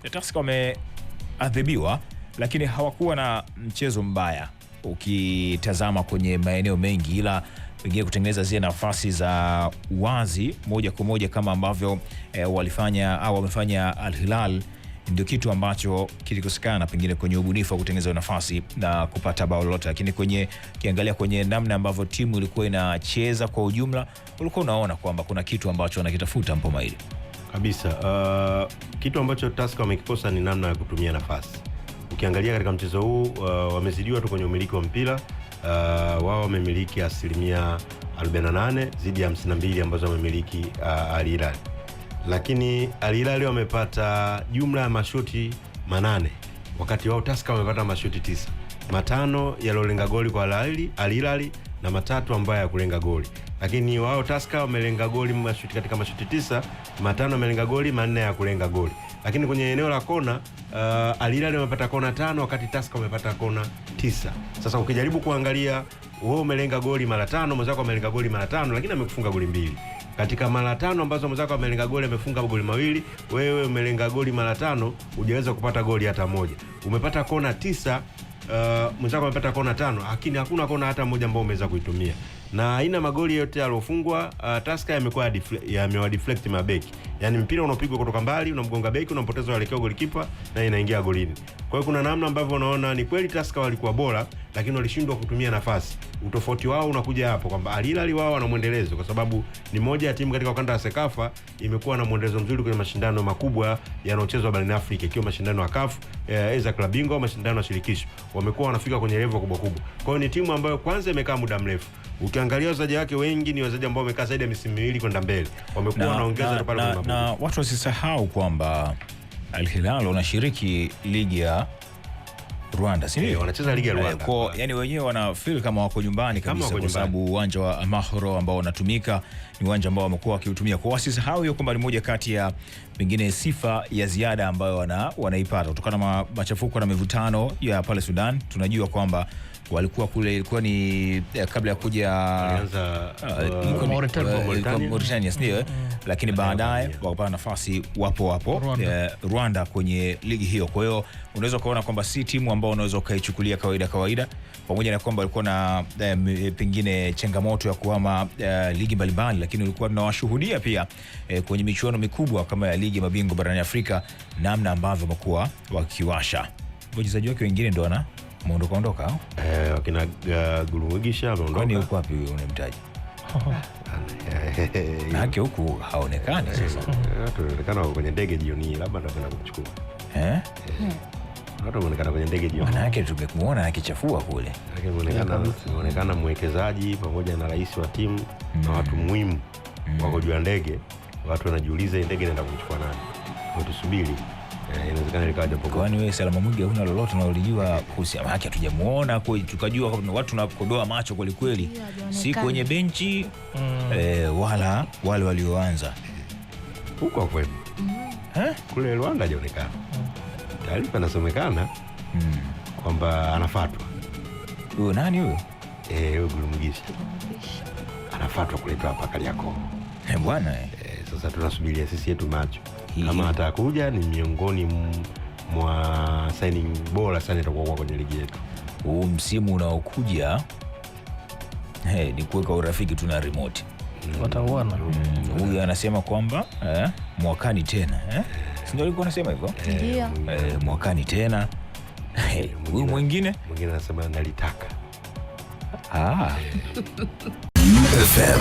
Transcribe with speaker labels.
Speaker 1: Tusker wameadhibiwa, lakini hawakuwa na mchezo mbaya ukitazama kwenye maeneo mengi, ila pengine kutengeneza zile nafasi za wazi moja kwa moja kama ambavyo walifanya au wamefanya Al Hilal, ndio kitu ambacho kilikosekana pengine kwenye ubunifu wa kutengeneza nafasi na kupata bao lolote. Lakini kiangalia kwenye namna ambavyo timu ilikuwa inacheza kwa ujumla, ulikuwa unaona kwamba kuna kitu ambacho wanakitafuta Mpoma ile
Speaker 2: kabisa. Kitu ambacho Tusker wamekikosa ni namna ya kutumia nafasi. Ukiangalia katika mchezo huu wamezidiwa tu kwenye umiliki wa mpira. Wao wamemiliki asilimia 48 zidi ya 52 ambazo wamemiliki Al Hilal. Lakini Al Hilal wamepata jumla ya mashuti 8 wakati wao Tusker wamepata mashuti 9. Matano yalolenga goli kwa Al Hilal na matatu ambayo ya kulenga goli. Lakini wao Tusker wamelenga goli katika mashuti 9, matano wamelenga goli, 4 ya kulenga goli. Lakini kwenye eneo la kona Al Hilal wamepata kona 5 wakati Tusker wamepata kona 9. Sasa ukijaribu kuangalia, wewe umelenga goli mara 5, mwenzako amelenga goli mara 5, lakini amekufunga goli 2. Katika mara 5 ambazo mwenzako amelenga goli amefunga goli 2, wewe umelenga goli mara 5, hujaweza kupata goli hata moja. Umepata kona 9, mwenzako amepata kona 5, lakini hakuna kona hata moja ambayo umeweza kuitumia. Na aina magoli yote yalofungwa Tusker yamekuwa deflect mabeki. Yaani mpira unapigwa kutoka mbali, unamgonga beki, unampoteza uelekeo golikipa na inaingia golini. Kwa hiyo kuna namna ambavyo unaona ni kweli Tusker walikuwa bora, lakini walishindwa kutumia nafasi. Utofauti wao unakuja hapo kwamba Al Hilal wao wana mwendelezo, kwa sababu ni moja ya timu katika ukanda wa Sekafa imekuwa na mwendelezo mzuri kwenye mashindano makubwa yanayochezwa barani Afrika, ikiwa mashindano ya CAF, za klabu bingwa, mashindano ya shirikisho. Wamekuwa wanafika kwenye level kubwa kubwa. Kwa hiyo ni timu ambayo kwanza imekaa muda mrefu. Ukiangalia wachezaji wake wengi ni wachezaji ambao wamekaa zaidi ya misimu 2 kwenda mbele. Wamekuwa wanaongeza pale kwa
Speaker 1: na watu wasisahau kwamba Al Hilal wanashiriki ligi ya Rwanda, si ndio?
Speaker 2: Wanacheza ligi ya Rwanda.
Speaker 1: Yani wenyewe wana feel kama wako nyumbani kabisa, kwa sababu uwanja wa Amahoro ambao wanatumika ni uwanja ambao wamekuwa wakiutumia. Kwa wasisahau hiyo kwamba ni moja kati ya pengine sifa ya ziada ambayo wanaipata kutokana na machafuko na mivutano ya pale Sudan. Tunajua kwamba walikuwa kule, ilikuwa ni kabla ya kuja Mauritania, ndio, lakini baadaye wakapata nafasi wapo Rwanda kwenye ligi hiyo. Kwa hiyo unaweza kuona kwamba si timu ambao unaweza ukaichukulia kawaida, pamoja na kwamba walikuwa na pengine changamoto ya kuhama ligi mbalimbali, lakini ulikuwa tunawashuhudia pia kwenye michuano mikubwa kama ya ligi mabingwa barani Afrika, namna ambavyo wamekuwa wakiwasha. Wachezaji wake wengine ndio ondoka
Speaker 2: wakina Gulumigisha ameondoka.
Speaker 1: Kwani yuko wapi huyo unamtaji? Na yake huku haonekani sasa.
Speaker 2: Watu wanaonekana kwenye ndege jioni, labda ndio kwenda kumchukua. Watu wanaonekana kwenye ndege jioni.
Speaker 1: Maana yake tumekuona akichafua kule.
Speaker 2: Anaonekana mwekezaji pamoja na rais wa timu na watu muhimu wako juu ya ndege. Watu wanajiuliza ndege inaenda kumchukua nani? Tusubiri. Inawezekana likaja popo.
Speaker 1: Kwani wewe Salama Mwingi huna lolote unalijua kuhusiana yake? Hatujamuona, tukajua watu tunakodoa macho kweli kweli, si kwenye benchi wala wale walioanza
Speaker 2: huko kweli. Kule Rwanda hajaonekana. Taarifa inasomekana kwamba anafuatwa.
Speaker 1: Huyo nani huyo?
Speaker 2: Huyo Gulumigisha anafuatwa kuletwa hapa Kariakoo.
Speaker 1: Bwana
Speaker 2: sasa tunasubiria sisi yetu macho. Kama atakuja ni miongoni mwa signing bora sana itakuwa kwenye ligi yetu.
Speaker 1: Huu msimu unaokuja ni kuweka urafiki tu na remote.
Speaker 3: Wataona.
Speaker 1: Huyu anasema kwamba mwakani tena. Ndio alikuwa anasema hivyo?
Speaker 4: Ndio.
Speaker 1: Mwakani tena. Huyu mwingine
Speaker 2: anasema nalitaka.
Speaker 1: FM.